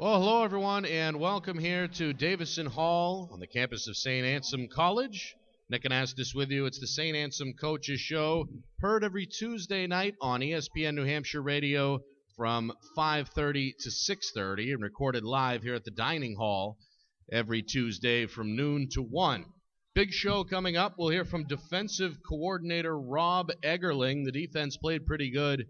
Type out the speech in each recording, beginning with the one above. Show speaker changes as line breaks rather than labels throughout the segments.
Well, hello, everyone, and welcome here to Davison Hall on the campus of Saint Anselm College. Nick Anastos with you. It's the Saint Anselm Coaches Show, heard every Tuesday night on ESPN New Hampshire radio from 5:30 to 6:30, and recorded live here at the dining hall every Tuesday from noon to 1. Big show coming up. We'll hear from defensive coordinator Rob Eggerling. The defense played pretty good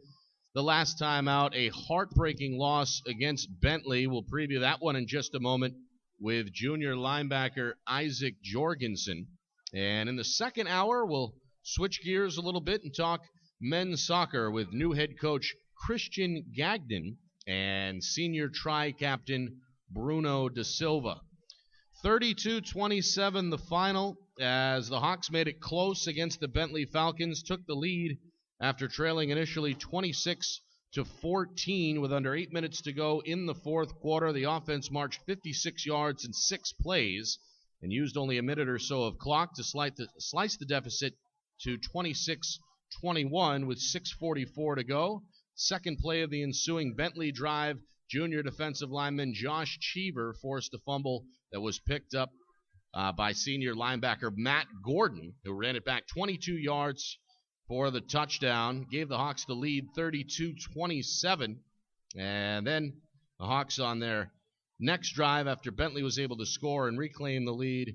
the last time out, a heartbreaking loss against Bentley. We'll preview that one in just a moment with junior linebacker Isaac Jorgensen. And in the second hour, we'll switch gears a little bit and talk men's soccer with new head coach Christian Gagnon and senior tri-captain Bruno Dasilva. 32-27 the final as the Hawks made it close against the Bentley Falcons, took the lead after trailing initially 26-14 with under 8 minutes to go in the fourth quarter. The offense marched 56 yards in 6 plays and used only a minute or so of clock to slice the deficit to 26-21 with 6:44 to go. Second play of the ensuing Bentley drive, junior defensive lineman Josh Cheever forced a fumble that was picked up by senior linebacker Matt Gordon, who ran it back 22 yards for the touchdown, gave the Hawks the lead 32-27, and then the Hawks on their next drive after Bentley was able to score and reclaim the lead,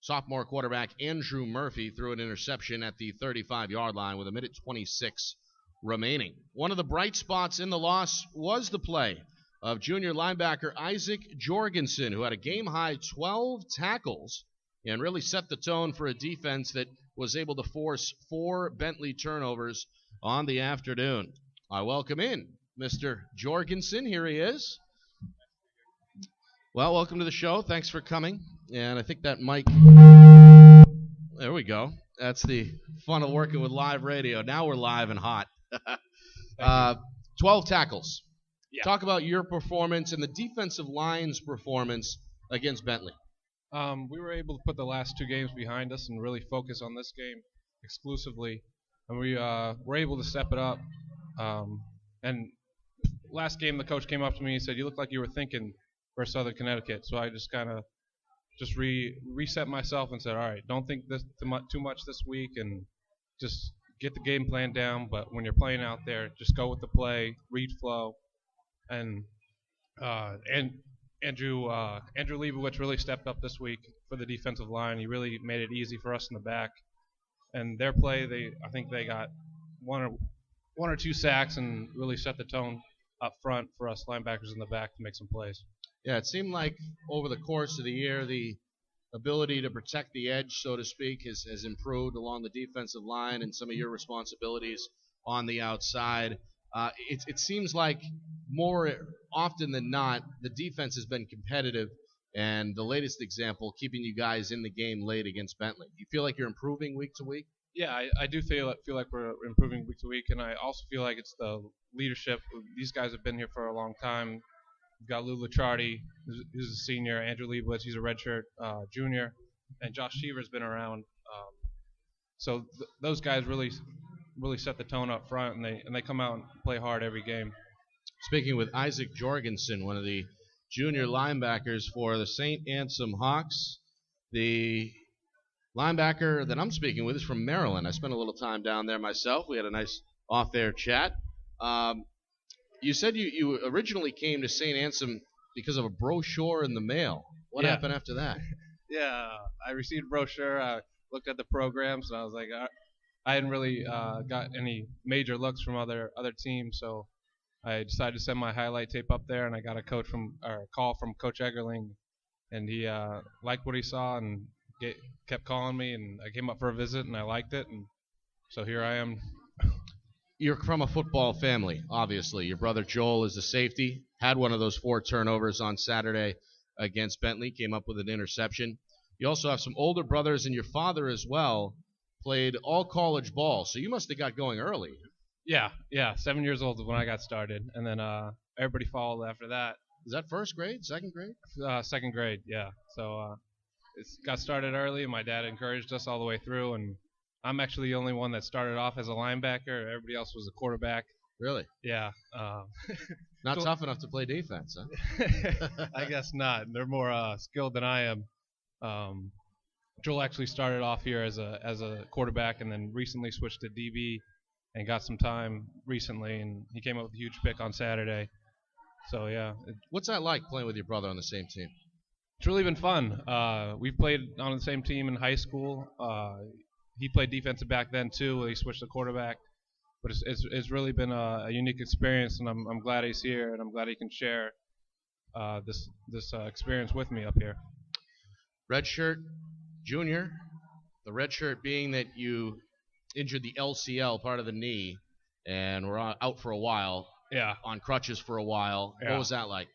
sophomore quarterback Andrew Murphy threw an interception at the 35-yard line with a minute 26 remaining. One of the bright spots in the loss was the play of junior linebacker Isaac Jorgensen, who had a game-high 12 tackles and really set the tone for a defense that was able to force 4 Bentley turnovers on the afternoon. I welcome in Mr. Jorgensen. Here he is. Well, welcome to the show. Thanks for coming. And I think that mic, there we go. That's the fun of working with live radio. Now we're live and hot. 12 tackles. Yeah. Talk about your performance and the defensive line's performance against Bentley.
We were able to put the last 2 games behind us and really focus on this game exclusively, and we were able to step it up. And last game, the coach came up to me and said, "You look like you were thinking for Southern Connecticut." So I just kind of reset myself and said, "All right, don't think this too much this week, and just get the game plan down. But when you're playing out there, just go with the play, read flow, and Andrew Leibowitz really stepped up this week for the defensive line. He really made it easy for us in the back. And their play, I think they got one or two sacks and really set the tone up front for us linebackers in the back to make some plays.
Yeah, it seemed like over the course of the year, the ability to protect the edge, so to speak, has improved along the defensive line and some of your responsibilities on the outside. It seems like more often than not, the defense has been competitive, and the latest example, keeping you guys in the game late against Bentley. You feel like you're improving week to week?
Yeah, I do feel like we're improving week to week, and I also feel like it's the leadership. These guys have been here for a long time. We've got Lou Licciardi, who's a senior, Andrew Leibowitz, he's a redshirt junior, and Josh Cheever's been around. So those guys really set the tone up front, and they come out and play hard every game.
Speaking with Isaac Jorgensen, one of the junior linebackers for the Saint Anselm Hawks. The linebacker that I'm speaking with is from Maryland. I spent a little time down there myself. We had a nice off-air chat. You said you originally came to Saint Anselm because of a brochure in the mail. What happened after that?
Yeah, I received a brochure. I looked at the programs, and I was like, I hadn't really got any major looks from other teams, so I decided to send my highlight tape up there, and I got a call from Coach Eggerling, and he liked what he saw and kept calling me, and I came up for a visit, and I liked it, and so here I am.
You're from a football family, obviously. Your brother Joel is a safety, had one of those 4 turnovers on Saturday against Bentley, came up with an interception. You also have some older brothers, and your father as well played all college ball, so you must have got going early.
Yeah, 7 years old is when I got started, and then everybody followed after that.
Is that first grade, second grade?
Second grade, yeah. So it got started early, and my dad encouraged us all the way through, and I'm actually the only one that started off as a linebacker. Everybody else was a quarterback.
Really?
Yeah.
Not tough enough to play defense, huh?
I guess not. They're more skilled than I am. Joel actually started off here as a quarterback and then recently switched to DB and got some time recently, and he came up with a huge pick on Saturday. So, yeah.
What's that like, playing with your brother on the same team?
It's really been fun. We've played on the same team in high school. He played defensive back then, too. He switched to quarterback. But it's really been a unique experience, and I'm glad he's here, and I'm glad he can share this experience with me up here.
Redshirt junior, the redshirt being that you injured the LCL, part of the knee, and were out for a while.
Yeah.
On crutches for a while. Yeah. What was that like?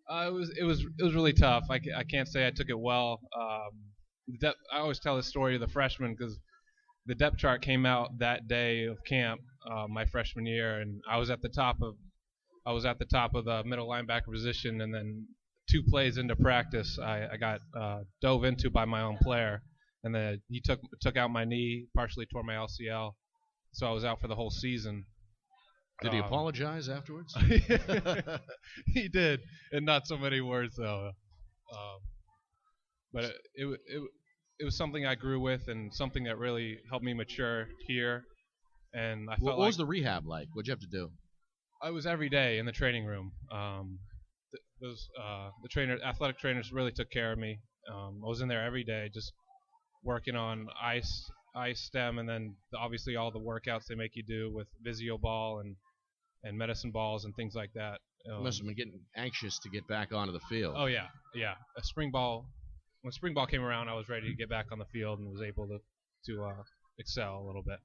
It was really tough. I can't say I took it well. I always tell this story to the freshmen because the depth chart came out that day of camp, my freshman year, and I was at the top of the middle linebacker position, and then 2 plays into practice, I got dove into by my own player, and then he took out my knee, partially tore my LCL, so I was out for the whole season.
Did he apologize afterwards?
He did, in not so many words though. But it was something I grew with, and something that really helped me mature here. And I felt
what was the rehab like? What'd you have to do?
I was every day in the training room. The athletic trainers really took care of me. I was in there every day, just working on ice stem, and then obviously all the workouts they make you do with Visio ball and medicine balls and things like that.
You must have been getting anxious to get back onto the field.
Oh yeah. When spring ball came around, I was ready to get back on the field and was able to excel a little bit.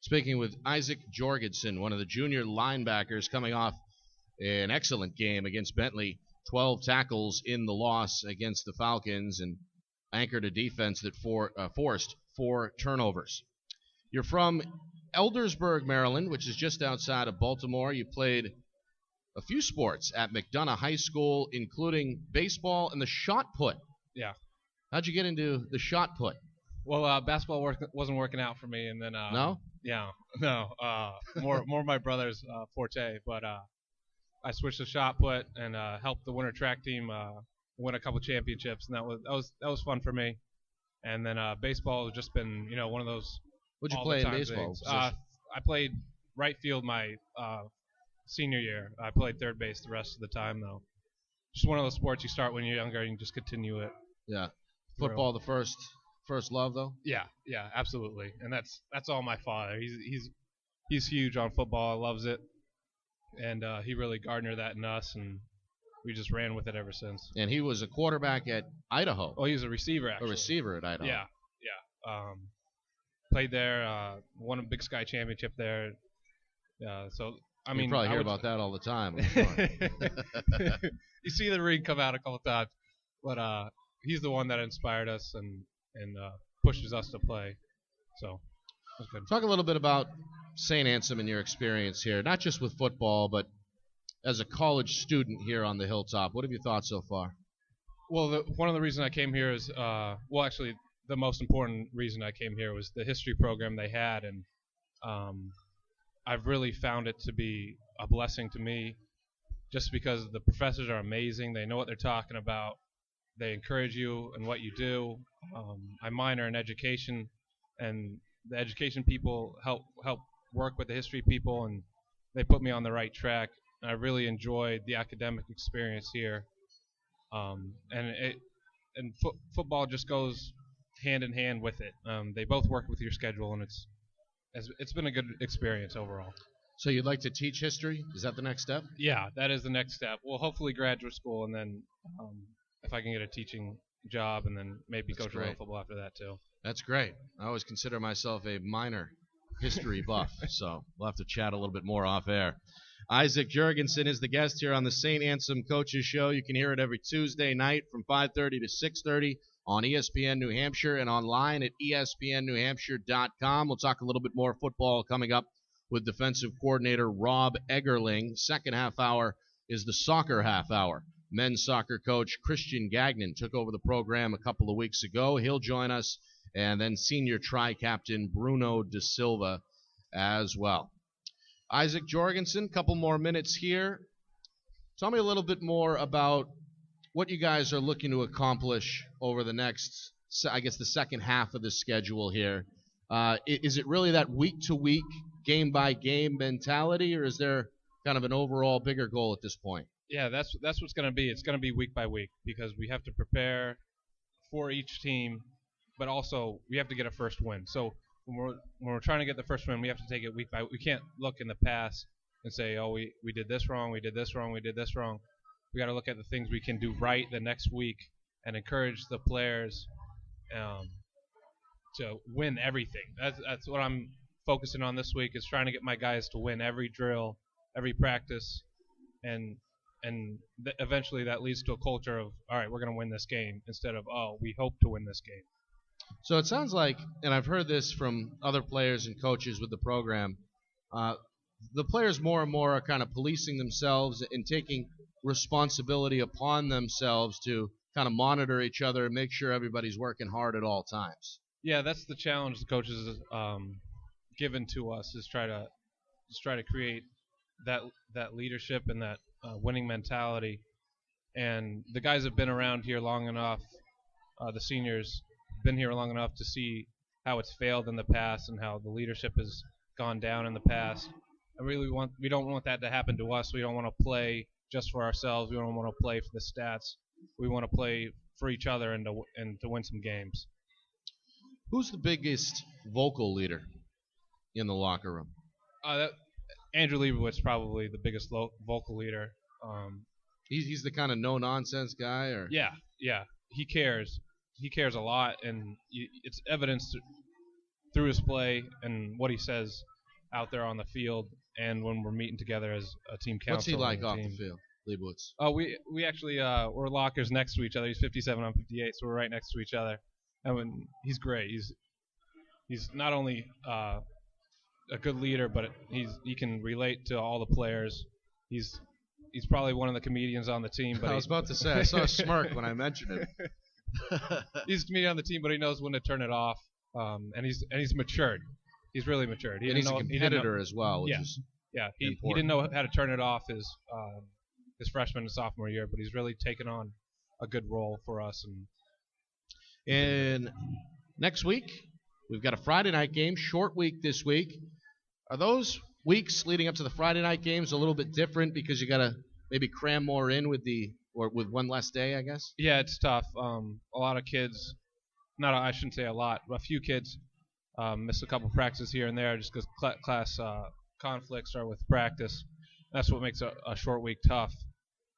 Speaking with Isaac Jorgensen, one of the junior linebackers, coming off an excellent game against Bentley, 12 tackles in the loss against the Falcons, and anchored a defense that forced 4 turnovers. You're from Eldersburg, Maryland, which is just outside of Baltimore. You played a few sports at McDonough High School, including baseball and the shot put.
Yeah.
How'd you get into the shot put?
Well, basketball wasn't working out for me, and then
no.
Yeah, no. More my brother's forte, but I switched to shot put and helped the winter track team win a couple championships, and that was fun for me. And then baseball has just been one of those.
What'd you play in baseball?
I played right field my senior year. I played third base the rest of the time, though. Just one of those sports you start when you're younger and you can just continue it.
Yeah. Football, the first love, though?
Yeah, absolutely. And that's all my father. He's huge on football. Loves it. And he really garnered that in us, and we just ran with it ever since.
And he was a quarterback at Idaho.
Oh, he was a receiver, actually.
A receiver at Idaho.
Yeah. Played there, won a Big Sky championship there. So I mean,
you probably hear about that all the time. I'm sure.
You see the ring come out a couple times, but he's the one that inspired us and pushes us to play. So that's good.
Talk a little bit about Saint Anselm and your experience here, not just with football, but as a college student here on the Hilltop. What have you thought so far?
Well, one of the reasons I came here is, actually, the most important reason I came here was the history program they had, and I've really found it to be a blessing to me just because the professors are amazing. They know what they're talking about. They encourage you in what you do. I minor in education, and the education people help work with the history people, and they put me on the right track. And I really enjoyed the academic experience here. Football just goes hand in hand with it. They both work with your schedule, and it's been a good experience overall.
So you'd like to teach history? Is that the next step?
Yeah, that is the next step. Well, hopefully graduate school, and then if I can get a teaching job, and then maybe coach a little football after that too.
That's great. I always consider myself a minor history buff, so we'll have to chat a little bit more off air. Isaac Jorgensen is the guest here on the Saint Anselm Coaches Show. You can hear it every Tuesday night from 5:30 to 6:30 on ESPN New Hampshire and online at espnnewhampshire.com. We'll talk a little bit more football coming up with defensive coordinator Rob Eggerling. Second half hour is the soccer half hour. Men's soccer coach Christian Gagnon took over the program a couple of weeks ago. He'll join us, and then senior tri-captain Bruno Dasilva as well. Isaac Jorgensen, couple more minutes here. Tell me a little bit more about what you guys are looking to accomplish over the next, I guess, the second half of the schedule here. Is it really that week-to-week, game-by-game mentality, or is there kind of an overall bigger goal at this point?
Yeah, that's what's going to be. It's going to be week by week because we have to prepare for each team, but also we have to get a first win. So when we're trying to get the first win, we have to take it week by week. We can't look in the past and say, oh, we did this wrong, we did this wrong, we did this wrong. We got to look at the things we can do right the next week and encourage the players to win everything. That's what I'm focusing on this week, is trying to get my guys to win every drill, every practice, and eventually that leads to a culture of, all right, we're going to win this game, instead of, oh, we hope to win this game.
So it sounds like, and I've heard this from other players and coaches with the program, the players more and more are kind of policing themselves and taking responsibility upon themselves to kind of monitor each other and make sure everybody's working hard at all times.
Yeah, that's the challenge the coaches given to us, is try to create that leadership and that winning mentality. And the guys have been around here long enough, the seniors have been here long enough to see how it's failed in the past and how the leadership has gone down in the past. And we don't want that to happen to us. We don't want to play just for ourselves. We don't want to play for the stats. We want to play for each other and to win some games.
Who's the biggest vocal leader in the locker room?
Andrew Leibowitz, probably the biggest vocal leader.
He's the kind of no-nonsense guy, or?
Yeah. He cares. He cares a lot, and it's evidenced through his play and what he says out there on the field, and when we're meeting together as a team council.
What's he like off the field, Leibowitz?
Oh, we actually we're lockers next to each other. He's 57, I'm 58, so we're right next to each other. And he's great. He's not only a good leader, but he can relate to all the players. He's probably one of the comedians on the team. But
I was about to say, I saw a smirk when I mentioned it.
He's a comedian on the team, but he knows when to turn it off. And he's matured. He's really matured.
He's a competitor as well, which is
he didn't know how to turn it off his freshman and sophomore year, but he's really taken on a good role for us.
And next week, we've got a Friday night game, short week this week. Are those weeks leading up to the Friday night games a little bit different because you got to maybe cram more in with one less day, I guess?
Yeah, it's tough. A lot of kids, I shouldn't say a lot, but a few kids miss a couple practices here and there just because class conflicts are with practice. That's what makes a short week tough.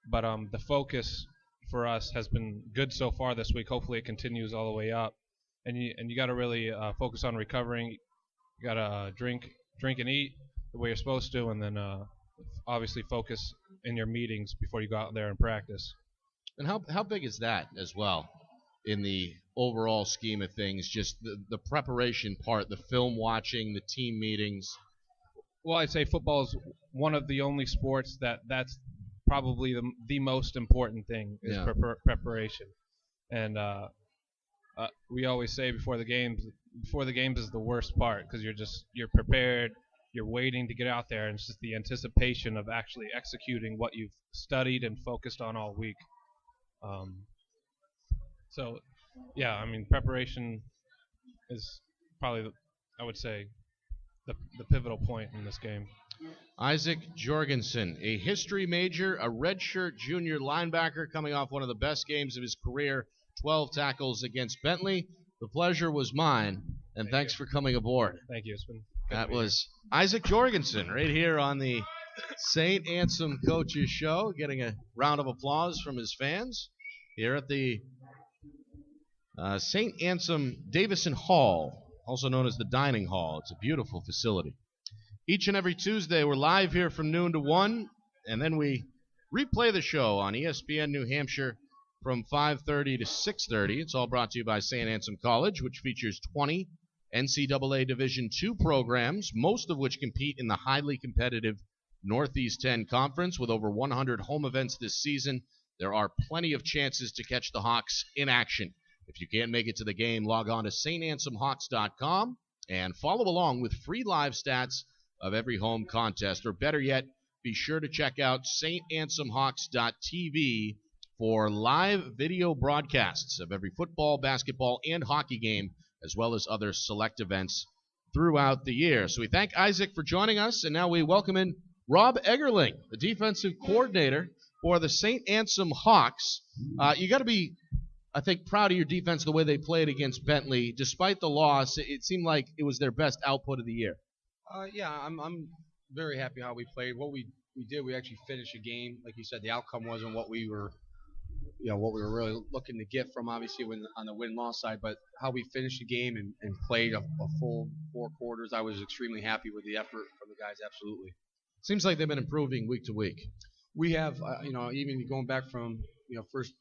But the focus for us has been good so far this week. Hopefully it continues all the way up. And you got to really focus on recovering. You got to drink and eat the way you're supposed to, and then obviously focus in your meetings before you go out there and practice.
And how big is that as well in the overall scheme of things, just the preparation part, the film watching, the team meetings?
Well, I'd say football is one of the only sports that's probably the most important thing is preparation. And we always say before the games is the worst part, because you're prepared, you're waiting to get out there, and it's just the anticipation of actually executing what you've studied and focused on all week. So, yeah, I mean, preparation is probably, I would say, the pivotal point in this game.
Isaac Jorgensen, a history major, a redshirt junior linebacker coming off one of the best games of his career, 12 tackles against Bentley. The pleasure was mine, and thanks for coming aboard.
Thank you. It's been
That was Isaac Jorgensen right here on the Saint Anselm Coaches Show, getting a round of applause from his fans here at the Saint Anselm Davison Hall, also known as the Dining Hall. It's a beautiful facility. Each and every Tuesday, we're live here from noon to 1, and then we replay the show on ESPN New Hampshire from 5:30 to 6:30. It's all brought to you by Saint Anselm College, which features 20 NCAA Division II programs, most of which compete in the highly competitive Northeast 10 Conference. With over 100 home events this season, there are plenty of chances to catch the Hawks in action. If you can't make it to the game, log on to SaintAnselmHawks.com and follow along with free live stats of every home contest. Or better yet, be sure to check out SaintAnselmHawks.tv for live video broadcasts of every football, basketball, and hockey game, as well as other select events throughout the year. So we thank Isaac for joining us, and now we welcome in Rob Eggerling, the defensive coordinator for the Saint Anselm Hawks. You got to be, I think, proud of your defense the way they played against Bentley. Despite the loss, it seemed like it was their best output of the year.
Yeah, I'm very happy how we played. What we did, we actually finished a game. Like you said, the outcome wasn't what we were really looking to get from, obviously, on the win-loss side. But how we finished the game and played a full 4 quarters, I was extremely happy with the effort from the guys, absolutely.
Seems like they've been improving week to week.
We have, even going back from, first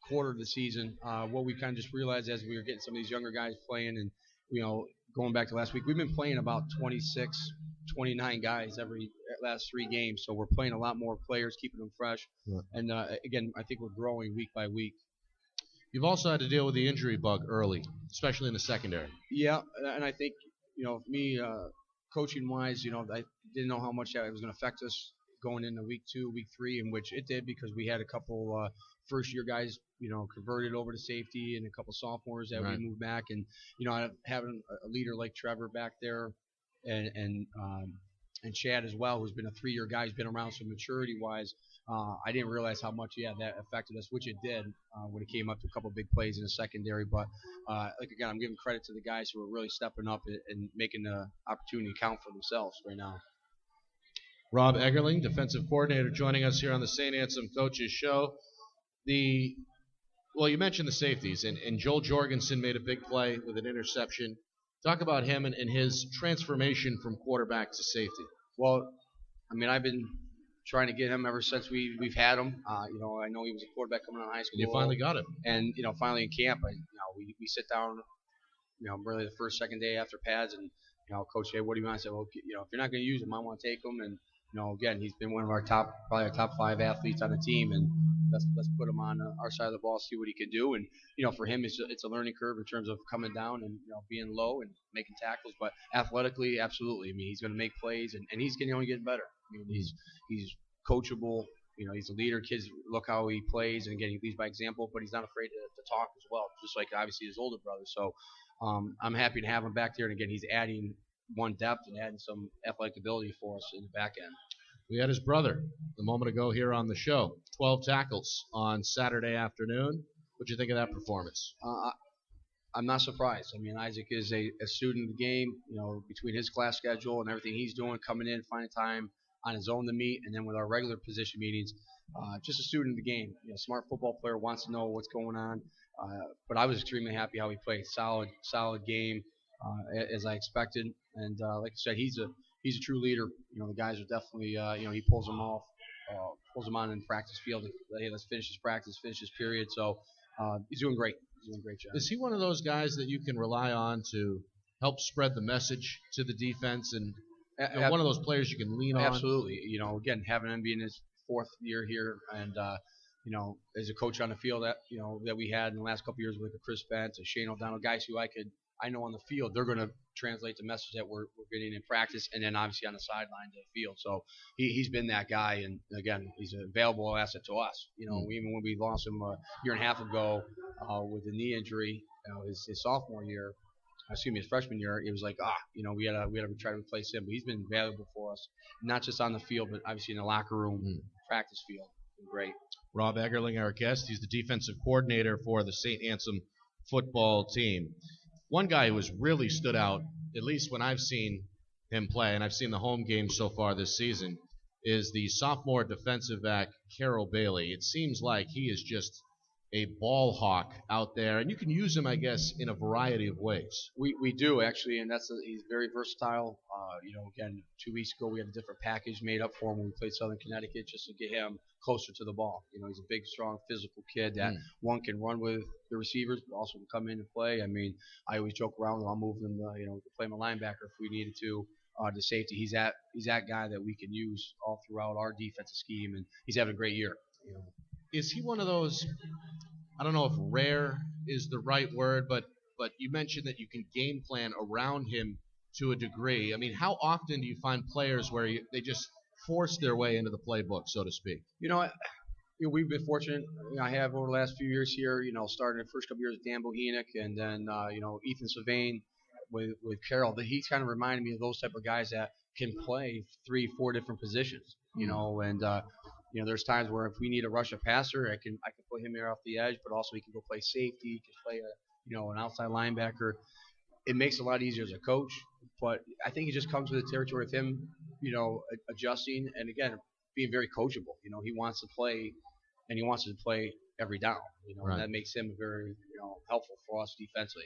quarter of the season, what we kind of just realized as we were getting some of these younger guys playing and, going back to last week, we've been playing about 26, 29 guys every last 3 games. So we're playing a lot more players, keeping them fresh. Yeah. And, again, I think we're growing week by week.
You've also had to deal with the injury bug early, especially in the secondary.
Yeah, and I think, me coaching-wise, I didn't know how much that was going to affect us going into week 2, week 3, in which it did because we had a couple first-year guys, converted over to safety and a couple sophomores that we moved back. And, having a leader like Trevor back there and Chad as well, who's been a 3-year guy, who's been around, so maturity-wise, I didn't realize how much, that affected us, which it did when it came up to a couple big plays in the secondary. But, again, I'm giving credit to the guys who are really stepping up and making the opportunity count for themselves right now.
Rob Eggerling, defensive coordinator, joining us here on the Saint Anselm Coaches Show. Well, you mentioned the safeties, and Joel Jorgensen made a big play with an interception. Talk about him and his transformation from quarterback to safety.
Well, I've been trying to get him ever since we've had him. I know he was a quarterback coming out of high school.
You finally got him.
And, finally in camp, we sit down, really the first, second day after pads, and, Coach, hey, what do you want? I said, well, if you're not going to use him, I want to take him. And, again, he's been one of probably our top 5 athletes on the team, and let's put him on our side of the ball, see what he can do. And for him, it's a learning curve in terms of coming down and being low and making tackles. But athletically, absolutely. He's going to make plays, and he's going to only get better. He's coachable. He's a leader. Kids look how he plays, and again, he leads by example. But he's not afraid to talk as well, just like obviously his older brother. So I'm happy to have him back there. And again, he's adding one depth and adding some athletic ability for us in the back end.
We had his brother a moment ago here on the show. 12 tackles on Saturday afternoon. What'd you think of that performance?
I'm not surprised. Isaac is a student of the game, between his class schedule and everything he's doing, coming in, finding time on his own to meet, and then with our regular position meetings, just a student of the game. Smart football player, wants to know what's going on. But I was extremely happy how he played. Solid game, as I expected. And like I said, he's a true leader. The guys are definitely, he pulls them off, pulls them on in practice field. Hey, let's finish this practice, finish this period. So he's doing great. He's doing a great job.
Is he one of those guys that you can rely on to help spread the message to the defense and one of those players you can lean on?
Absolutely. Again, having him be in his 4th year here and, as a coach on the field that we had in the last couple of years with Chris Bent, Shane O'Donnell, guys who I know on the field, they're going to translate the message that we're getting in practice and then obviously on the sideline to the field. So he's been that guy, and again, he's a valuable asset to us. Even when we lost him a year and a half ago with a knee injury, his freshman year, it was like, we had to try to replace him. But he's been valuable for us, not just on the field, but obviously in the locker room, practice field. Been great.
Rob Eggerling, our guest. He's the defensive coordinator for the Saint Anselm football team. One guy who has really stood out, at least when I've seen him play, and I've seen the home games so far this season, is the sophomore defensive back, Carroll Bailey. It seems like he is just a ball hawk out there, and you can use him, I guess, in a variety of ways.
We do, actually, and he's very versatile. Again, 2 weeks ago we had a different package made up for him when we played Southern Connecticut just to get him closer to the ball. He's a big, strong, physical kid that one can run with the receivers, but also can come in and play. I always joke around with him. I'll move him to play him a linebacker if we needed to. To safety, he's that guy that we can use all throughout our defensive scheme, and he's having a great year.
Is he one of those, I don't know if rare is the right word, but you mentioned that you can game plan around him to a degree. I mean, how often do you find players where they just force their way into the playbook, so to speak?
We've been fortunate. I have over the last few years here. Starting the first couple years with Dan Bohenick, and then Ethan Sylvain with Carroll. That he's kind of reminded me of those type of guys that can play 3-4 different positions. And there's times where if we need a rush of passer, I can put him there off the edge, but also he can go play safety. He can play an outside linebacker. It makes it a lot easier as a coach, but I think it just comes with the territory of him, adjusting and again being very coachable. He wants to play, and he wants to play every down.
Right.
And that makes him very helpful for us defensively.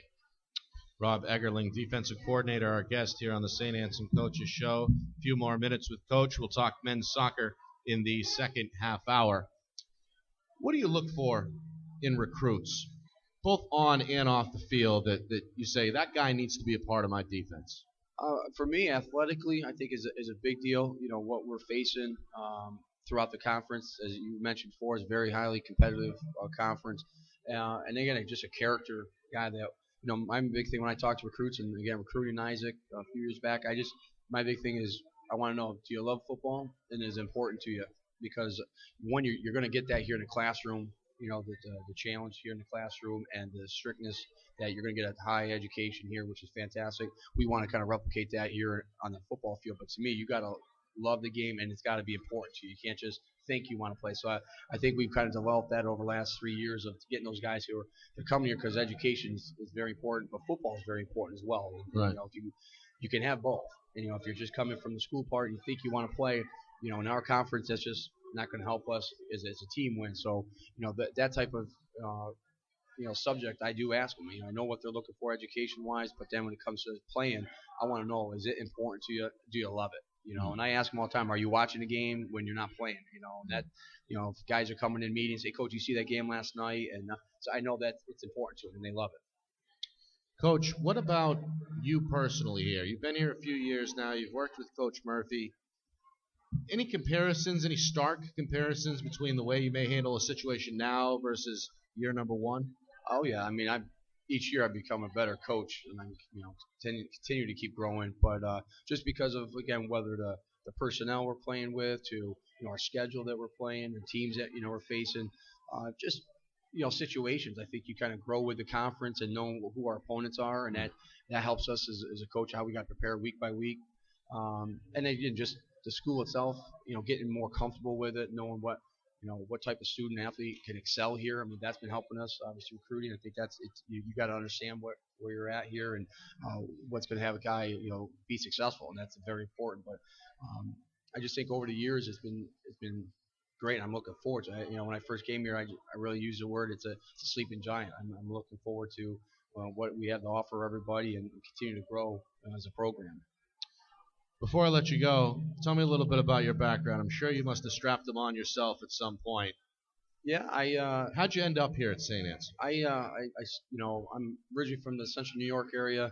Rob Eggerling, defensive coordinator, our guest here on the Saint Anselm Coaches Show. A few more minutes with Coach. We'll talk men's soccer in the second half hour. What do you look for in recruits, both on and off the field, that you say, that guy needs to be a part of my defense?
For me, athletically, I think is a big deal. What we're facing throughout the conference, as you mentioned before, is a very highly competitive conference. And again, just a character guy that, my big thing when I talk to recruits, and again, recruiting Isaac a few years back, my big thing is I want to know, do you love football, and is it important to you? Because one, you're going to get that here in the classroom, the challenge here in the classroom and the strictness that you're going to get a high education here, which is fantastic. We want to kind of replicate that here on the football field. But to me, you got to love the game, and it's got to be important to you. You can't just think you want to play. So I think we've kind of developed that over the last 3 years of getting those guys who are coming here because education is very important, but football is very important as well.
Right.
If you can have both. And, if you're just coming from the school part and you think you want to play, in our conference, that's just not going to help us as a team win. So, that type of subject, I do ask them. I know what they're looking for education-wise, but then when it comes to playing, I want to know, is it important to you? Do you love it? And I ask them all the time, are you watching the game when you're not playing? That, if guys are coming in meetings, say, Coach, you see that game last night? And so I know that it's important to them, and they love it.
Coach, what about you personally here? You've been here a few years now. You've worked with Coach Murphy. Any comparisons, any stark comparisons between the way you may handle a situation now versus year number one?
Oh, yeah. I mean, each year I've become a better coach, and I'm continue to keep growing. But just because of, again, whether the personnel we're playing with, to our schedule that we're playing, the teams that we're facing, just situations. I think you kind of grow with the conference and know who our opponents are, and that helps us as a coach, how we got prepared week by week. And then again, just the school itself, getting more comfortable with it, knowing what type of student athlete can excel here. I mean, that's been helping us, obviously, recruiting. I think you got to understand where you're at here and what's going to have a guy be successful, and that's very important. But I just think over the years it's been great. I'm looking forward to it. When I first came here, I really used the word, it's a sleeping giant. I'm looking forward to what we have to offer everybody and continue to grow as a program.
Before I let you go, tell me a little bit about your background. I'm sure you must have strapped them on yourself at some point.
Yeah,
how'd you end up here at Saint Anselm?
I'm originally from the Central New York area.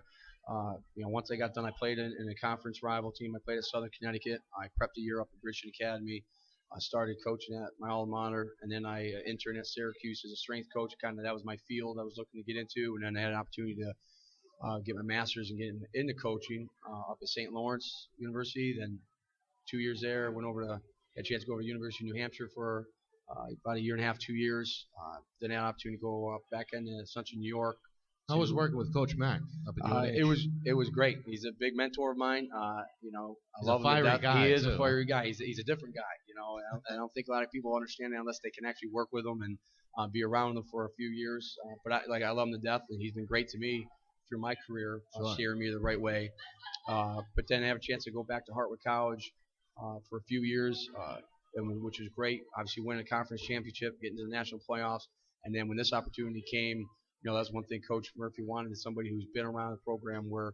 Once I got done, I played in a conference rival team. I played at Southern Connecticut. I prepped a year up at Bridgeton Academy. I started coaching at my alma mater, and then I interned at Syracuse as a strength coach. Kind of that was my field I was looking to get into, and then I had an opportunity to get my master's and get into coaching up at St. Lawrence University. Then 2 years there, had a chance to go over to University of New Hampshire for about a year and a half, 2 years. Then I had an opportunity to go back into Central New York.
How was working with Coach Mack up at UNH?
It was great. He's a big mentor of mine. I love him
a fiery guy.
He is a fiery guy. He's a different guy. I don't think a lot of people understand that unless they can actually work with him and be around him for a few years. But I love him to death, and he's been great to me through my career, steering me the right way. But then I have a chance to go back to Hartwick College for a few years, which was great. Obviously, winning a conference championship, getting to the national playoffs, and then when this opportunity came, that's one thing Coach Murphy wanted, is somebody who's been around the program where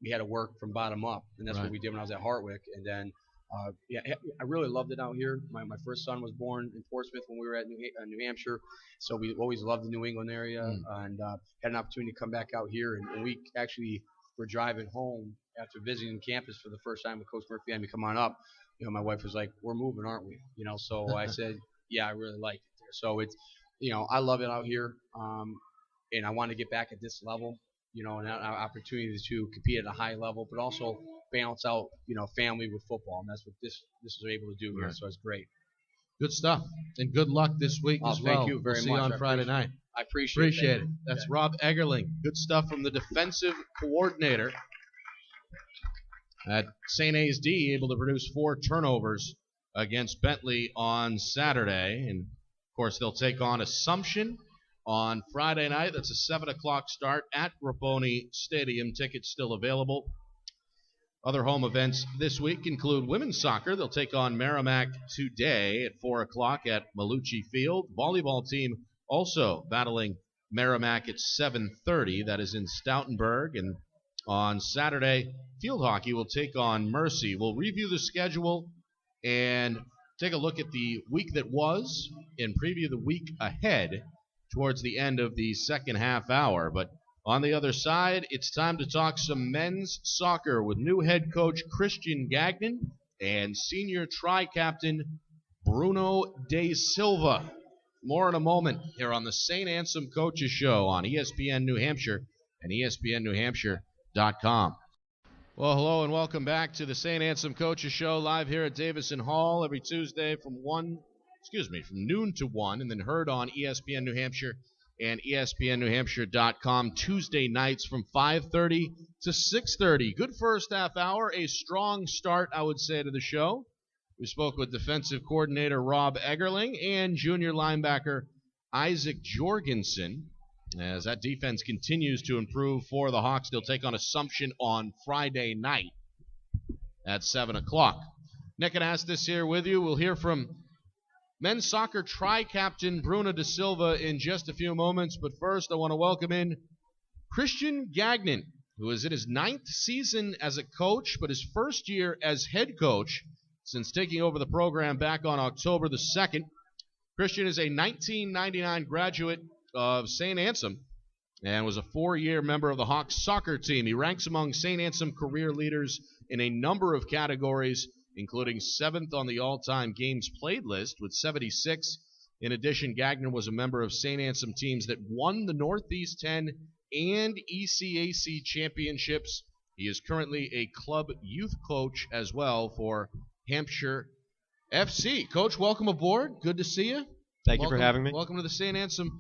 we had to work from bottom up, and that's what we did when I was at Hartwick. And then, I really loved it out here. My first son was born in Portsmouth when we were at New Hampshire, so we always loved the New England area, and had an opportunity to come back out here. And we actually were driving home after visiting campus for the first time with Coach Murphy had me come on up. My wife was like, "We're moving, aren't we?" So I said, "Yeah, I really liked it there." So it's, I love it out here. And I want to get back at this level. and opportunities to compete at a high level, but also balance out, family with football. And that's what this is able to do here.
Right.
So it's great.
Good stuff. And good luck this week as well.
Thank you very
we'll see
much.
you on Friday night.
I appreciate
it. That's Rob Eggerling. Good stuff from the defensive coordinator at St. A's D, able to produce 4 turnovers against Bentley on Saturday. And, of course, they'll take on Assumption on Friday night. That's a 7 o'clock start at Rabboni Stadium. Tickets still available. Other home events this week include women's soccer. They'll take on Merrimack today at 4 o'clock at Malucci Field. Volleyball team also battling Merrimack at 7:30. That is in Stoutenburg. And on Saturday, field hockey will take on Mercy. We'll review the schedule and take a look at the week that was and preview the week ahead towards the end of the second half hour. But on the other side, it's time to talk some men's soccer with new head coach Christian Gagnon and senior tri-captain Bruno Dasilva. More in a moment here on the Saint Anselm Coaches Show on ESPN New Hampshire and ESPNNewHampshire.com. Well, hello and welcome back to the Saint Anselm Coaches Show live here at Davison Hall every Tuesday from noon to 1, and then heard on ESPN New Hampshire and ESPNNewHampshire.com Tuesday nights from 5:30 to 6:30. Good first half hour, a strong start, I would say, to the show. We spoke with defensive coordinator Rob Eggerling and junior linebacker Isaac Jorgensen. As that defense continues to improve for the Hawks, they'll take on Assumption on Friday night at 7 o'clock. Nick Anastos here with you. We'll hear from men's soccer tri-captain Bruno Dasilva in just a few moments. But first, I want to welcome in Christian Gagnon, who is in his 9th season as a coach, but his first year as head coach since taking over the program back on October the 2nd. Christian is a 1999 graduate of St. Anselm and was a 4-year member of the Hawks soccer team. He ranks among St. Anselm career leaders in a number of categories, including 7th on the all-time games played list with 76. In addition, Gagnon was a member of St. Anselm teams that won the Northeast 10 and ECAC championships. He is currently a club youth coach as well for Hampshire FC. Coach, welcome aboard. Good to see you.
Thank you for having me.
Welcome to the St. Anselm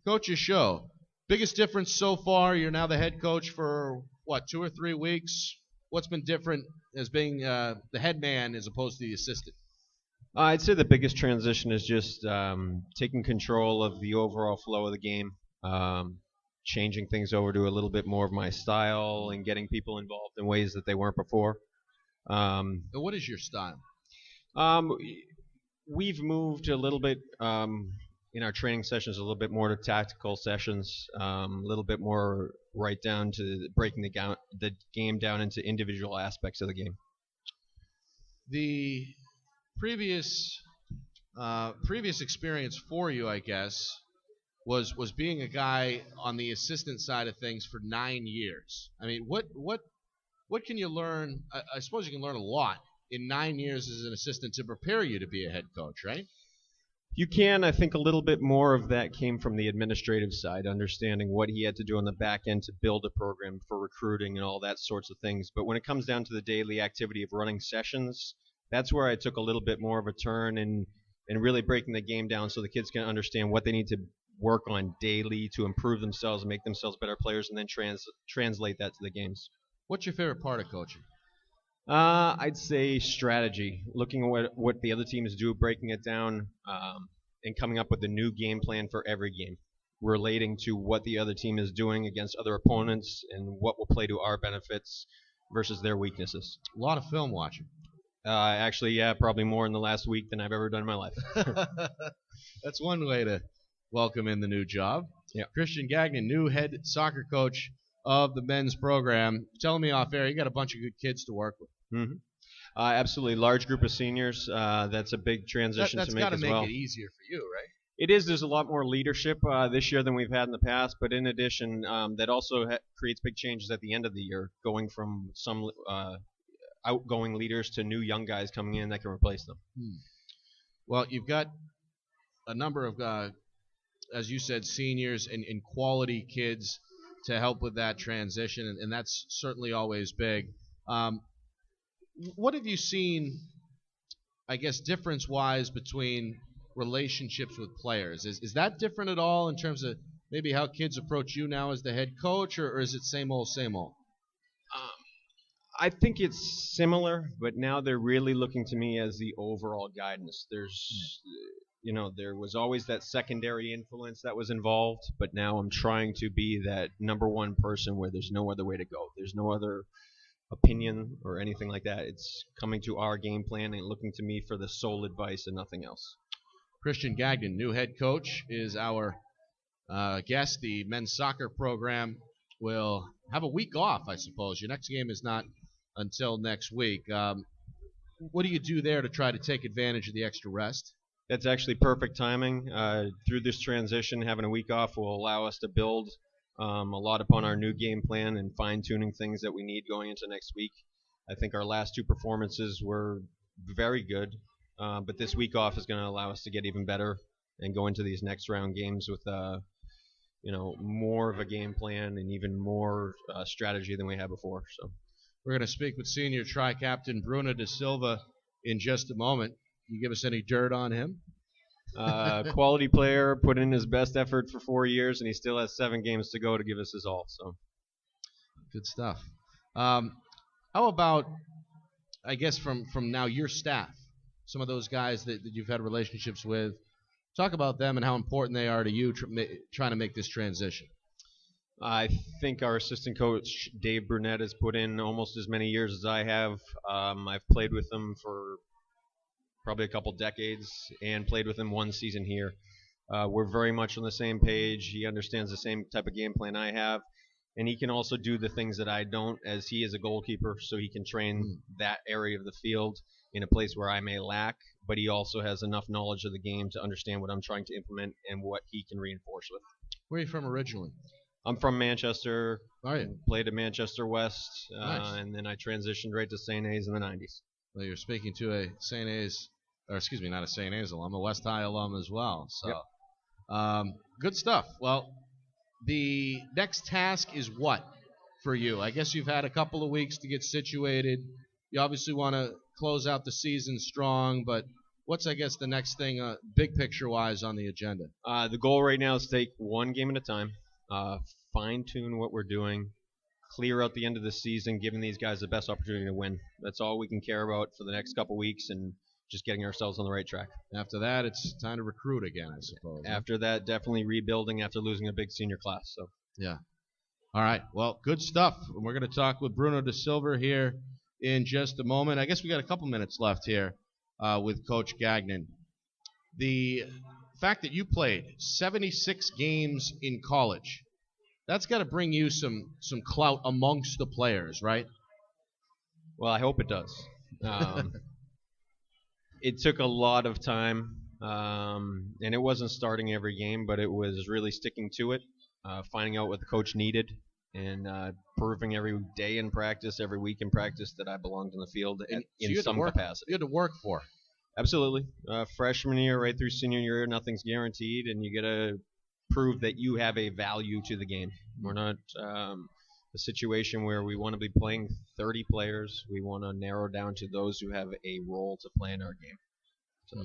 Coaches Show. Biggest difference so far, you're now the head coach for, 2 or 3 weeks? What's been different as being the head man as opposed to the assistant?
I'd say the biggest transition is just taking control of the overall flow of the game, changing things over to a little bit more of my style and getting people involved in ways that they weren't before.
What is your style?
We've moved a little bit in our training sessions, a little bit more to tactical sessions, a little bit more right down to breaking the game down into individual aspects of the game.
The previous experience for you, I guess, was being a guy on the assistant side of things for 9 years. I mean, what can you learn? I suppose you can learn a lot in 9 years as an assistant to prepare you to be a head coach, right?
You can. I think a little bit more of that came from the administrative side, understanding what he had to do on the back end to build a program for recruiting and all that sorts of things. But when it comes down to the daily activity of running sessions, that's where I took a little bit more of a turn and really breaking the game down so the kids can understand what they need to work on daily to improve themselves and make themselves better players, and then translate that to the games.
What's your favorite part of coaching?
I'd say strategy, looking at what the other teams do, breaking it down, and coming up with a new game plan for every game, relating to what the other team is doing against other opponents and what will play to our benefits versus their weaknesses.
A lot of film watching.
Actually, yeah, probably more in the last week than I've ever done in my life.
That's one way to welcome in the new job.
Yeah.
Christian Gagnon, new head soccer coach of the men's program. Telling me off air, you got a bunch of good kids to work with.
Mm-hmm. Absolutely. Large group of seniors. That's a big transition to make as well.
That's got to make it easier for you, right?
It is. There's a lot more leadership this year than we've had in the past, but in addition, that also creates big changes at the end of the year, going from some outgoing leaders to new young guys coming in that can replace them.
Well, you've got a number of, as you said, seniors and quality kids to help with that transition, and that's certainly always big. What have you seen, I guess, difference-wise between relationships with players? Is that different at all in terms of maybe how kids approach you now as the head coach, or is it same old, same old?
I think it's similar, but now they're really looking to me as the overall guidance. There was always that secondary influence that was involved, but now I'm trying to be that number one person where there's no other way to go. There's no other opinion or anything like that. It's coming to our game plan and looking to me for the sole advice and nothing else.
Christian Gagnon, new head coach, is our guest. The men's soccer program will have a week off, I suppose. Your next game is not until next week. What do you do there to try to take advantage of the extra rest?
That's actually perfect timing. Through this transition, having a week off will allow us to build a lot upon our new game plan and fine-tuning things that we need going into next week. I think our last two performances were very good, but this week off is going to allow us to get even better and go into these next round games with more of a game plan and even more strategy than we had before. So
we're going to speak with senior tri-captain Bruno Dasilva in just a moment. Can you give us any dirt on him?
Quality player, put in his best effort for 4 years, and he still has 7 games to go to give us his all. So,
good stuff. How about, I guess, from now your staff, some of those guys that you've had relationships with? Talk about them and how important they are to you trying to make this transition.
I think our assistant coach, Dave Burnett, has put in almost as many years as I have. I've played with him for probably a couple decades and played with him 1 season here. We're very much on the same page. He understands the same type of game plan I have, and he can also do the things that I don't, as he is a goalkeeper, so he can train that area of the field in a place where I may lack, but he also has enough knowledge of the game to understand what I'm trying to implement and what he can reinforce with.
Where are you from originally?
I'm from Manchester.
Are you?
Played at Manchester West,
Nice.
And then I transitioned right to St. A's in the 90s.
Well, you're speaking to a St. A's, or excuse me, not a St. A's alum, a West High alum as well. So,
Yep.
Good stuff. Well, the next task is what for you? I guess you've had a couple of weeks to get situated. You obviously want to close out the season strong, but what's, I guess, the next thing, big picture-wise, on the agenda?
The goal right now is to take 1 game at a time, fine-tune what we're doing, clear out the end of the season, giving these guys the best opportunity to win. That's all we can care about for the next couple weeks, and just getting ourselves on the right track.
After that, it's time to recruit again, I suppose.
After that, definitely rebuilding after losing a big senior class. So
yeah. All right. Well, good stuff. We're going to talk with Bruno Dasilva here in just a moment. I guess we got a couple minutes left here with Coach Gagnon. The fact that you played 76 games in college, that's got to bring you some clout amongst the players, right?
Well, I hope it does. It took a lot of time, and it wasn't starting every game, but it was really sticking to it, finding out what the coach needed, and proving every day in practice, every week in practice that I belonged in the field in some capacity.
You had to work for it.
Absolutely. Freshman year right through senior year, nothing's guaranteed, and you got to prove that you have a value to the game. We're not a situation where we want to be playing 30 players. We want to narrow down to those who have a role to play in our game. So,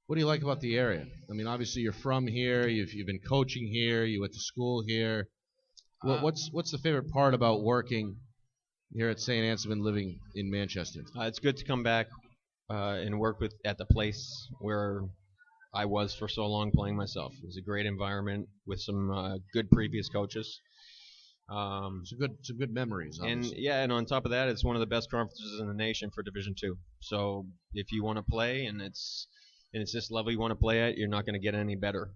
what do you like about the area? I mean, obviously you're from here. You've been coaching here. You went to school here. What's the favorite part about working here at Saint Anselm and living in Manchester?
It's good to come back and work at the place where I was for so long playing myself. It was a great environment with some good previous coaches.
Some good memories. Obviously.
And on top of that, it's one of the best conferences in the nation for Division II. So if you want to play and it's this level you want to play at, you're not going to get any better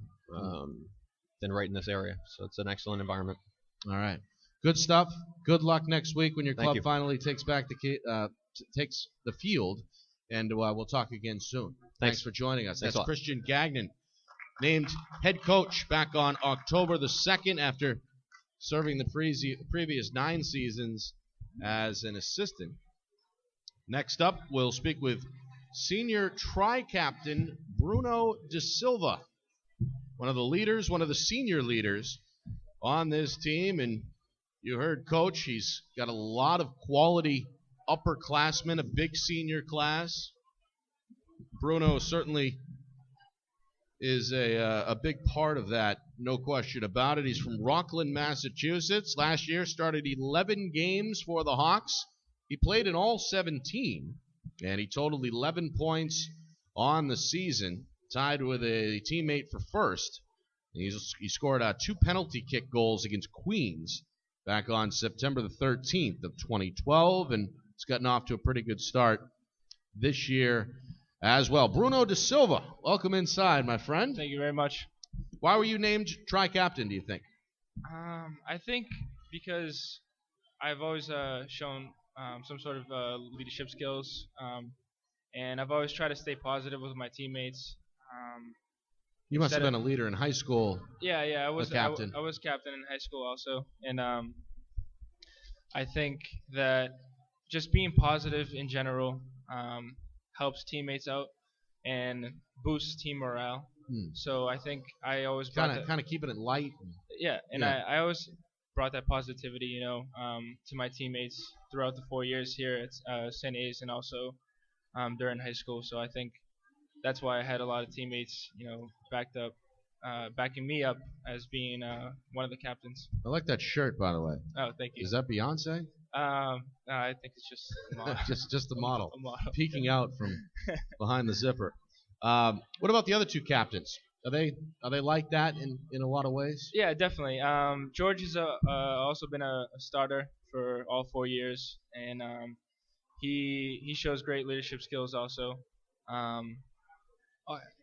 than right in this area. So it's an excellent environment.
All right, good stuff. Good luck next week when your club
you.
finally takes the field, and we'll talk again soon. Thanks for joining us. That's Christian Gagnon, named head coach back on October the 2nd after serving the previous 9 seasons as an assistant. Next up, we'll speak with senior tri-captain Bruno Dasilva, one of the senior leaders on this team. And you heard Coach, he's got a lot of quality upperclassmen, a big senior class. Bruno certainly is a big part of that, no question about it. He's from Rockland, Massachusetts. Last year started 11 games for the Hawks. He played in all 17, and he totaled 11 points on the season, tied with a teammate for first. He scored 2 penalty kick goals against Queens back on September the 13th of 2012, and it's gotten off to a pretty good start this year as well. Bruno Dasilva, welcome inside, my friend.
Thank you very much.
Why were you named tri-captain, do you think?
I think because I've always shown some sort of leadership skills, and I've always tried to stay positive with my teammates.
You must have been a leader in high school.
Yeah, I was
captain.
I was captain in high school also, and I think that just being positive in general helps teammates out and boosts team morale. So I think I always
kind of keeping it light.
I always brought that positivity, to my teammates throughout the 4 years here at St. A's and also during high school. So I think that's why I had a lot of teammates, backing me up as being one of the captains.
I like that shirt, by the way.
Oh, thank you.
Is that Beyonce?
No, I think it's just a model.
just the model.
A model.
Peeking out from behind the zipper. What about the other 2 captains? Are they like that in a lot of ways?
Yeah, definitely. George has also been a starter for all 4 years, and he shows great leadership skills also.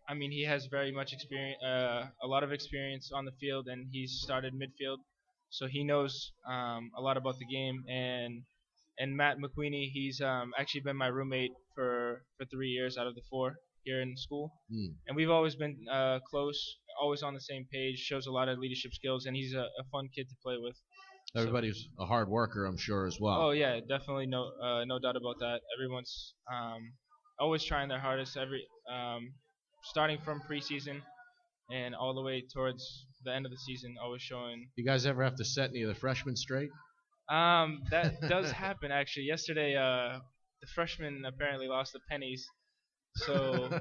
He has very much experience, a lot of experience on the field, and he's started midfield, so he knows a lot about the game. And Matt McQueenie, he's actually been my roommate for 3 years out of the 4 here in school, and we've always been close, always on the same page. Shows a lot of leadership skills, and he's a fun kid to play with.
Everybody's a hard worker, I'm sure, as well.
Oh yeah, definitely, no doubt about that. Everyone's always trying their hardest, starting from preseason and all the way towards the end of the season, always showing.
You guys ever have to set any of the freshmen straight?
That does happen, actually. Yesterday, the freshmen apparently lost the pennies, so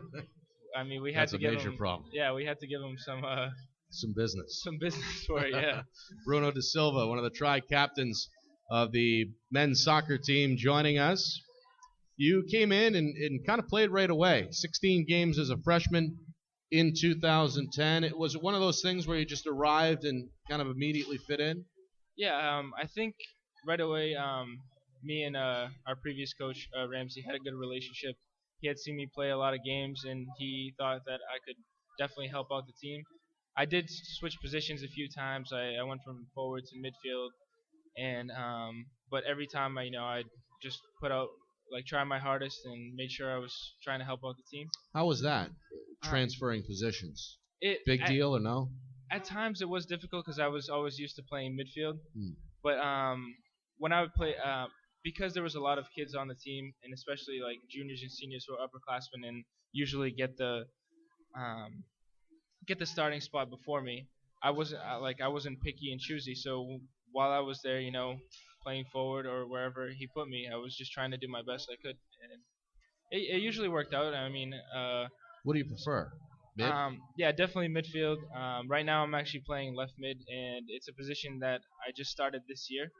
we had
That's
to give them.
That's a major problem.
Yeah, we had to give them some
business.
Some business for it, yeah.
Bruno Dasilva, one of the tri-captains of the men's soccer team, joining us. You came in and kind of played right away. 16 games as a freshman in 2010. Was it one of those things where you just arrived and kind of immediately fit in?
Yeah, I think right away me and our previous coach, Ramsey, had a good relationship. He had seen me play a lot of games, and he thought that I could definitely help out the team. I did switch positions a few times. I went from forward to midfield, and but every time I just put out, try my hardest and made sure I was trying to help out the team.
How was that, transferring positions? Big deal or no?
At times it was difficult because I was always used to playing midfield. But when I would play, because there was a lot of kids on the team, and especially juniors and seniors who are upperclassmen and usually get the starting spot before me, I wasn't picky and choosy. So while I was there, playing forward or wherever he put me, I was just trying to do my best I could, and it usually worked out.
What do you prefer? Mid?
Yeah, definitely midfield. Right now I'm actually playing left mid, and it's a position that I just started this year.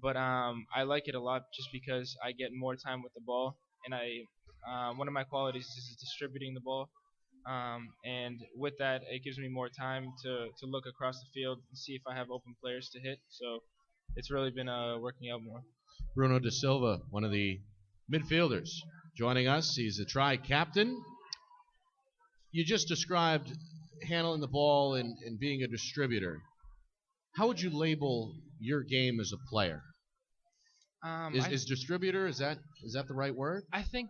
But I like it a lot just because I get more time with the ball, and one of my qualities is distributing the ball. And with that, it gives me more time to look across the field and see if I have open players to hit. So it's really been working out more.
Bruno Dasilva, one of the midfielders, joining us. He's a tri-captain. You just described handling the ball and being a distributor. How would you label your game as a player? Is distributor, is that the right word?
I think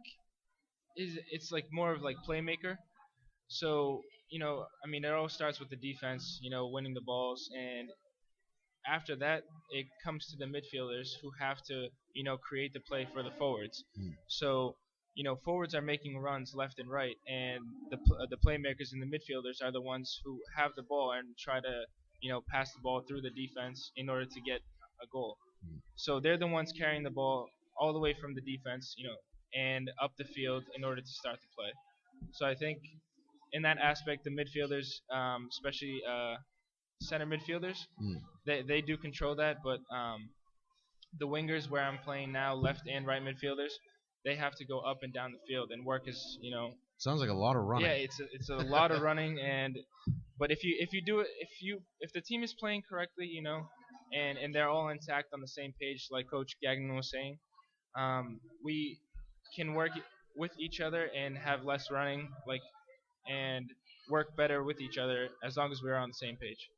it's more of playmaker. So, it all starts with the defense, winning the balls, and after that, it comes to the midfielders who have to, create the play for the forwards. So, forwards are making runs left and right, and the playmakers and the midfielders are the ones who have the ball and try to pass the ball through the defense in order to get a goal. So they're the ones carrying the ball all the way from the defense, and up the field in order to start the play. So I think in that aspect, the midfielders, especially center midfielders, they do control that. But the wingers where I'm playing now, left and right midfielders, they have to go up and down the field and work as
Sounds like a lot of running.
Yeah, it's a lot of running, but if you do it, if the team is playing correctly, and they're all intact on the same page, like Coach Gagnon was saying, we can work with each other and have less running, and work better with each other as long as we're on the same page.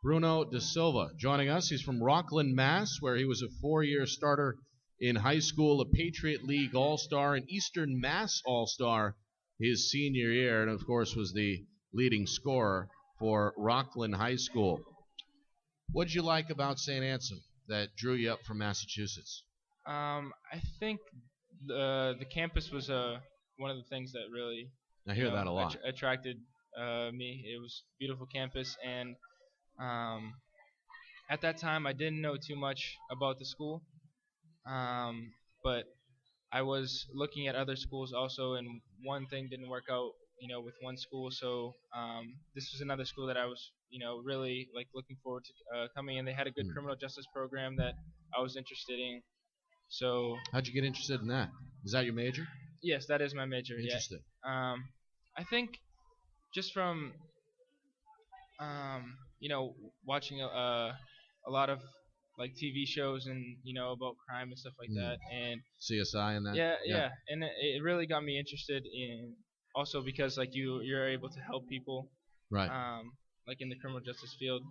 Bruno Dasilva joining us. He's from Rockland, Mass., where he was a 4-year starter in high school, a Patriot League All-Star, an Eastern Mass All-Star his senior year, and of course was the leading scorer for Rockland High School. What did you like about Saint Anselm that drew you up from Massachusetts?
I think the campus was one of the things that really
I hear that a lot.
Attracted me. It was a beautiful campus, and at that time I didn't know too much about the school, but I was looking at other schools also, and one thing didn't work out, with one school. So this was another school that I was, really looking forward to coming in. They had a good criminal justice program that I was interested in. So
how'd you get interested in that? Is that your major?
Yes, that is my major.
Interesting.
Yeah. I think just from watching a lot of TV shows and about crime and stuff like that, and
CSI and that.
Yeah, and it really got me interested in, also because you're able to help people,
right?
In the criminal justice field.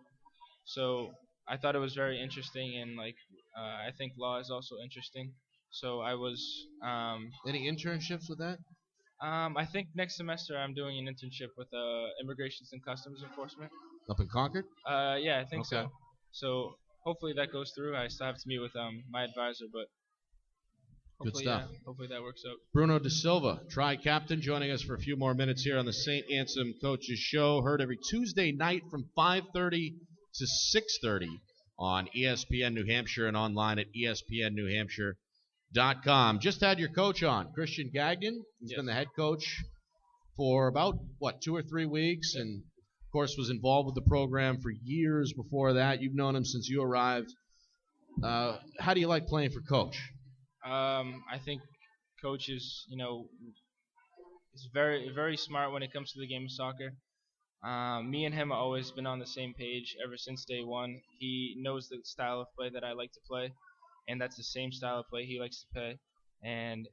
So I thought it was very interesting, and I think law is also interesting. So I was
any internships with that?
I think next semester I'm doing an internship with Immigrations and Customs Enforcement.
Up in Concord?
Yeah, I think so. So hopefully that goes through. I still have to meet with my advisor, but hopefully,
good stuff.
Hopefully that works out.
Bruno Dasilva, tri-captain, joining us for a few more minutes here on the Saint Anselm Coaches Show. Heard every Tuesday night from 5:30 to 6:30 on ESPN New Hampshire and online at espnnewhampshire.com. Just had your coach on, Christian Gagnon. He's been the head coach for about, 2 or 3 weeks, and of course was involved with the program for years before that. You've known him since you arrived. How do you like playing for Coach?
I think Coach is, is very, very smart when it comes to the game of soccer. Me and him have always been on the same page ever since day one. He knows the style of play that I like to play, and that's the same style of play he likes to play, and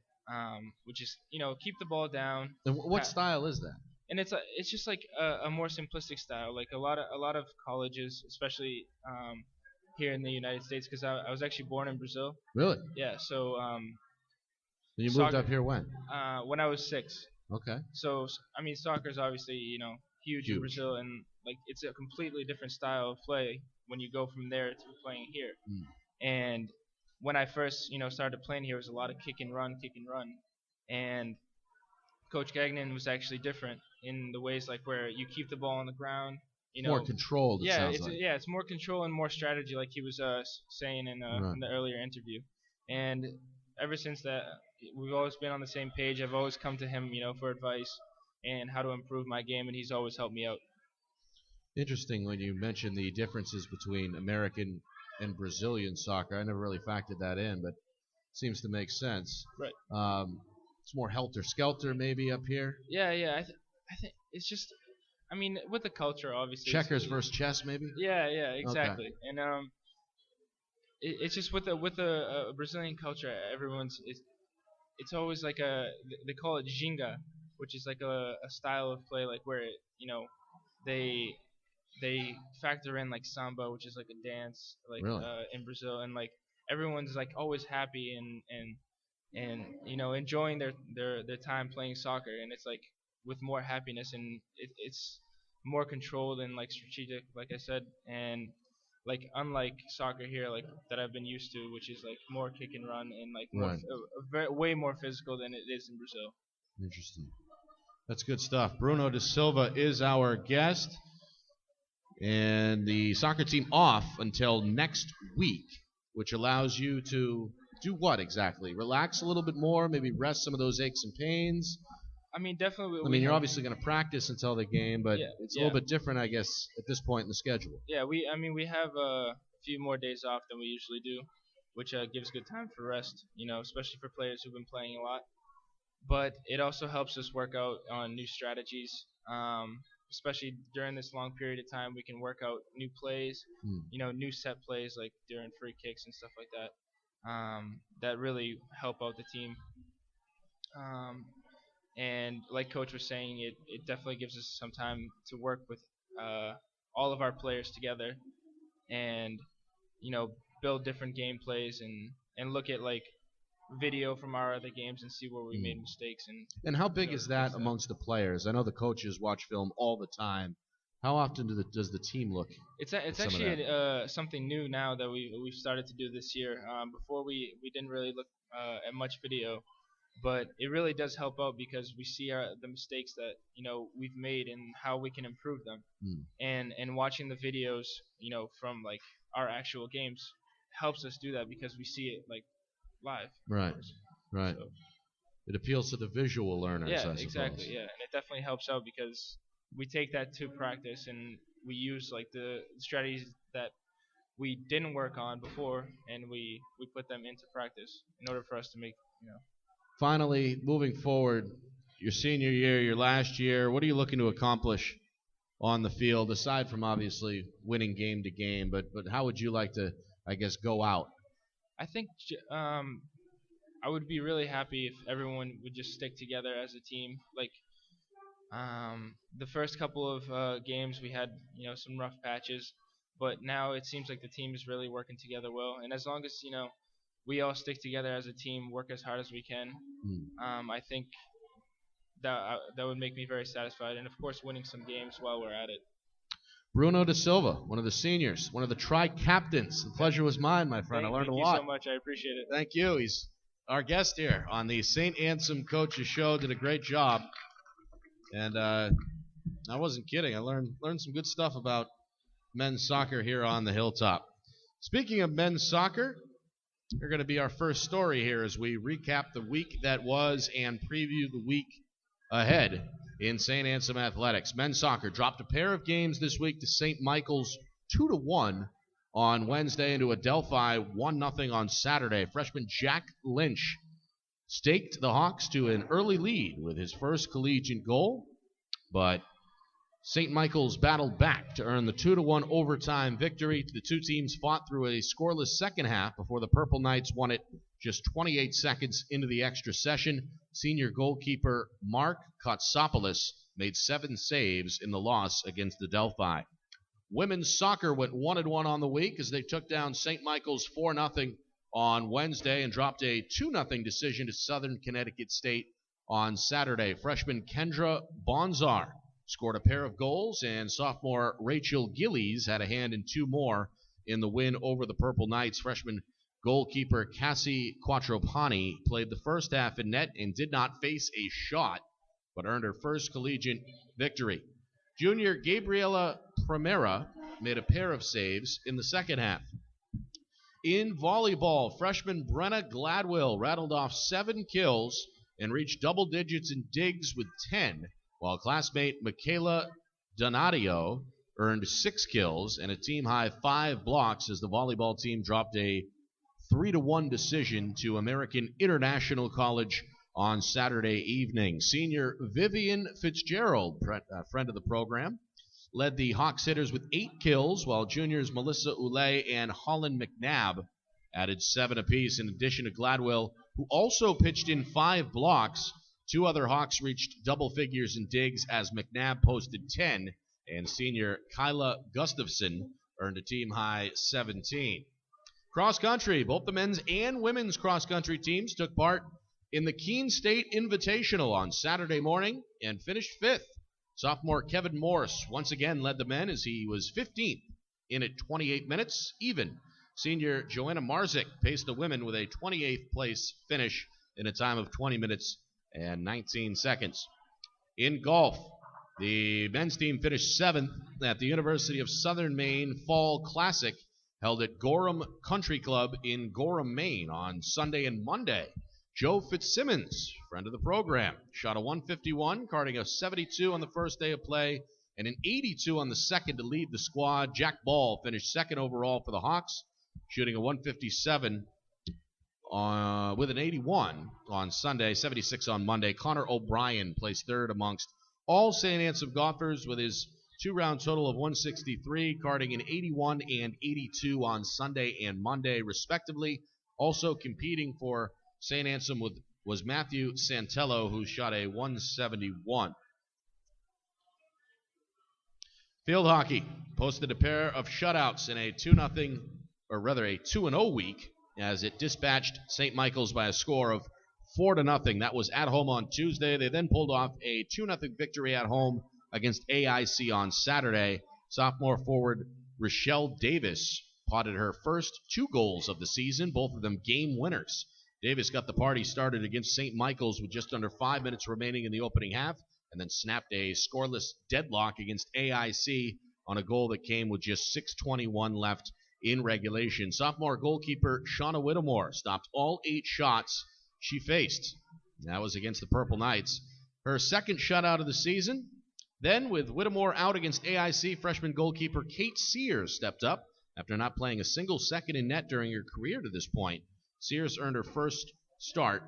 which is, keep the ball down.
And what style is that?
And it's just a more simplistic style, a lot of colleges, especially here in the United States, because I was actually born in Brazil.
Really?
Yeah. So.
You moved up here when?
When I was 6.
Okay.
So soccer is obviously huge in Brazil, and it's a completely different style of play when you go from there to playing here. And when I first started playing here, it was a lot of kick and run, and Coach Gagnon was actually different in the ways where you keep the ball on the ground.
More controlled.
It's more control and more strategy, like he was saying in the earlier interview. And ever since that, we've always been on the same page. I've always come to him, for advice and how to improve my game, and he's always helped me out.
Interesting when you mention the differences between American and Brazilian soccer. I never really factored that in, but it seems to make sense.
Right.
It's more helter-skelter maybe up here.
Yeah. I think it's just, with the culture, obviously.
Checkers versus chess, maybe.
Yeah, exactly.
Okay.
And it's just with the Brazilian culture, it's always they call it ginga, which is a style of play where they factor in samba, which is a dance
really?
In Brazil, and everyone's always happy and enjoying their time playing soccer, and it's with more happiness, and it's more controlled and strategic, like I said, and unlike soccer here that I've been used to, which is more kick and run and way more physical than it is in Brazil.
Interesting. That's good stuff. Bruno Dasilva is our guest. and the soccer team off until next week, which allows you to do what exactly? Relax a little bit more, maybe rest some of those aches and pains.
I mean, definitely.
I mean, you're obviously going to practice until the game, but it's a little bit different, I guess, at this point in the schedule.
Yeah, we have a few more days off than we usually do, which gives good time for rest, especially for players who've been playing a lot. But it also helps us work out on new strategies, especially during this long period of time. We can work out new plays, new set plays like during free kicks and stuff like that, that really help out the team. And like Coach was saying, it definitely gives us some time to work with all of our players together and, build different game plays and look at like video from our other games and see where we made mistakes.
And how big is that amongst the players? I know the coaches watch film all the time. How often does the team look?
It's actually something new now that we've started to do this year. Before we didn't really look at much video, but it really does help out because we see the mistakes that we've made and how we can improve them. And watching the videos from like our actual games helps us do that because we see it like live.
Right. So. It appeals to the visual learners, I suppose.
Exactly. Yeah, and it definitely helps out because we take that to practice and we use like the strategies that we didn't work on before, and we put them into practice in order for us to make.
Finally, moving forward, your senior year, your last year, what are you looking to accomplish on the field aside from obviously winning game to game? But how would you like to, I guess, go out?
I think I would be really happy if everyone would just stick together as a team. Like the first couple of games, we had some rough patches, but now it seems like the team is really working together well. And as long as we all stick together as a team, work as hard as we can, I think that would make me very satisfied. And of course, winning some games while we're at it.
Bruno Dasilva, one of the seniors, one of the tri-captains. The pleasure was mine, my friend. I learned a lot.
Thank you so much. I appreciate it.
Thank you. He's our guest here on the Saint Anselm Coaches Show. Did a great job. And I wasn't kidding. I learned some good stuff about men's soccer here on the Hilltop. Speaking of men's soccer, they're going to be our first story here as we recap the week that was and preview the week ahead in St. Anselm Athletics. Men's soccer dropped a pair of games this week to St. Michael's 2-1 on Wednesday and to Adelphi 1-0 on Saturday. Freshman Jack Lynch staked the Hawks to an early lead with his first collegiate goal, but St. Michael's battled back to earn the 2-1 overtime victory. The two teams fought through a scoreless second half before the Purple Knights won it just 28 seconds into the extra session. Senior goalkeeper Mark Kotsopoulos made 7 saves in the loss against Adelphi. Women's soccer went 1-1 on the week as they took down St. Michael's 4-0 on Wednesday and dropped a 2-0 decision to Southern Connecticut State on Saturday. Freshman Kendra Bonzar scored a pair of goals, and sophomore Rachel Gillies had a hand in 2 more in the win over the Purple Knights. Freshman goalkeeper Cassie Quattropani played the first half in net and did not face a shot, but earned her first collegiate victory. Junior Gabriela Primera made a pair of saves in the second half. In volleyball, freshman Brenna Gladwell rattled off 7 kills and reached double digits in digs with 10, while classmate Michaela Donadio earned 6 kills and a team-high 5 blocks as the volleyball team dropped a 3-1 decision to American International College on Saturday evening. Senior Vivian Fitzgerald, friend of the program, led the Hawks hitters with 8 kills, while juniors Melissa Oulet and Holland McNabb added 7 apiece. In addition to Gladwell, who also pitched in 5 blocks, 2 other Hawks reached double figures in digs as McNabb posted 10, and senior Kyla Gustafson earned a team-high 17. Cross-country, both the men's and women's cross-country teams took part in the Keene State Invitational on Saturday morning and finished 5th. Sophomore Kevin Morse once again led the men as he was 15th in at 28 minutes even. Senior Joanna Marzik paced the women with a 28th place finish in a time of 20 minutes and 19 seconds. In golf, The men's team finished 7th at the University of Southern Maine Fall Classic, held at Gorham Country Club in Gorham, Maine on Sunday and Monday. Joe Fitzsimmons, friend of the program, shot a 151, carding a 72 on the first day of play and an 82 on the second to lead the squad. Jack Ball finished second overall for the Hawks, shooting a 157 with an 81 on Sunday, 76 on Monday. Connor O'Brien placed third amongst all St. Anselm golfers with his two-round total of 163, carding an 81 and 82 on Sunday and Monday, respectively. Also competing for St. Anselm was Matthew Santello, who shot a 171. Field hockey posted a pair of shutouts in a 2-0 week as it dispatched St. Michael's by a score of 4-0. That was at home on Tuesday. They then pulled off a 2-0 victory at home against AIC on Saturday. Sophomore forward Rochelle Davis potted her first 2 goals of the season, both of them game winners. Davis got the party started against St. Michael's with just under 5 minutes remaining in the opening half, and then snapped a scoreless deadlock against AIC on a goal that came with just 6:21 left in regulation. Sophomore goalkeeper Shauna Whittemore stopped all 8 shots she faced. That was against the Purple Knights. Her second shutout of the season. Then, with Whittemore out against AIC, freshman goalkeeper Kate Sears stepped up after not playing a single second in net during her career to this point. Sears earned her first start,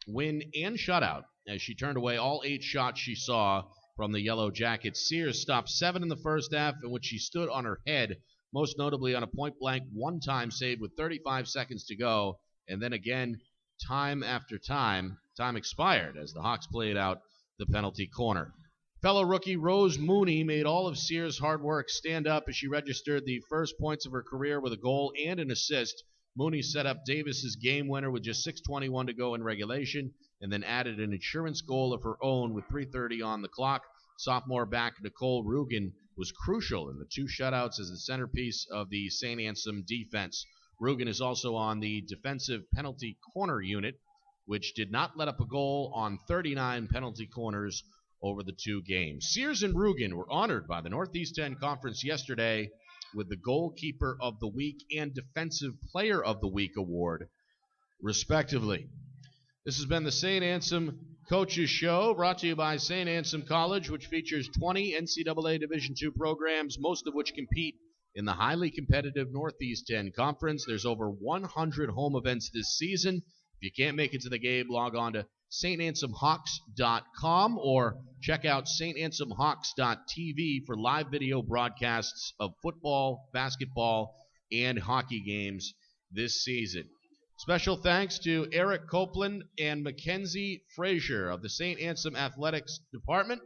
win, and shutout as she turned away all 8 shots she saw from the Yellow Jackets. Sears stopped 7 in the first half, in which she stood on her head, most notably on a point-blank one-time save with 35 seconds to go, and then again, time after time expired as the Hawks played out the penalty corner. Fellow rookie Rose Mooney made all of Sears' hard work stand up as she registered the first points of her career with a goal and an assist. Mooney set up Davis's game winner with just 6:21 to go in regulation, and then added an insurance goal of her own with 3:30 on the clock. Sophomore back Nicole Rugen was crucial in the 2 shutouts as the centerpiece of the St. Anselm defense. Rugen is also on the defensive penalty corner unit, which did not let up a goal on 39 penalty corners over the 2 games. Sears and Rugen were honored by the Northeast 10 Conference yesterday with the Goalkeeper of the Week and Defensive Player of the Week award, respectively. This has been the Saint Anselm Coaches Show, brought to you by Saint Anselm College, which features 20 NCAA Division II programs, most of which compete in the highly competitive Northeast 10 Conference. There's over 100 home events this season. If you can't make it to the game, log on to SaintAnselmHawks.com or check out SaintAnselmHawks.tv for live video broadcasts of football, basketball, and hockey games this season. Special thanks to Eric Copeland and Mackenzie Frazier of the St. Anselm Athletics Department.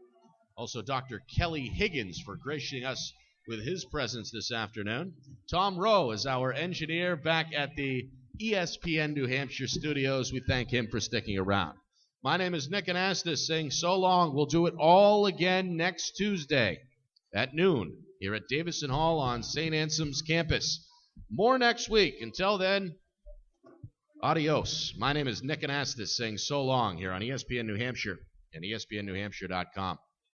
Also, Dr. Kelly Higgins for gracing us with his presence this afternoon. Tom Rowe is our engineer back at the ESPN New Hampshire studios. We thank him for sticking around. My name is Nick Anastos, saying so long. We'll do it all again next Tuesday at noon here at Davison Hall on St. Anselm's campus. More next week. Until then, adios. My name is Nick Anastos, saying so long here on ESPN New Hampshire and ESPNNewHampshire.com.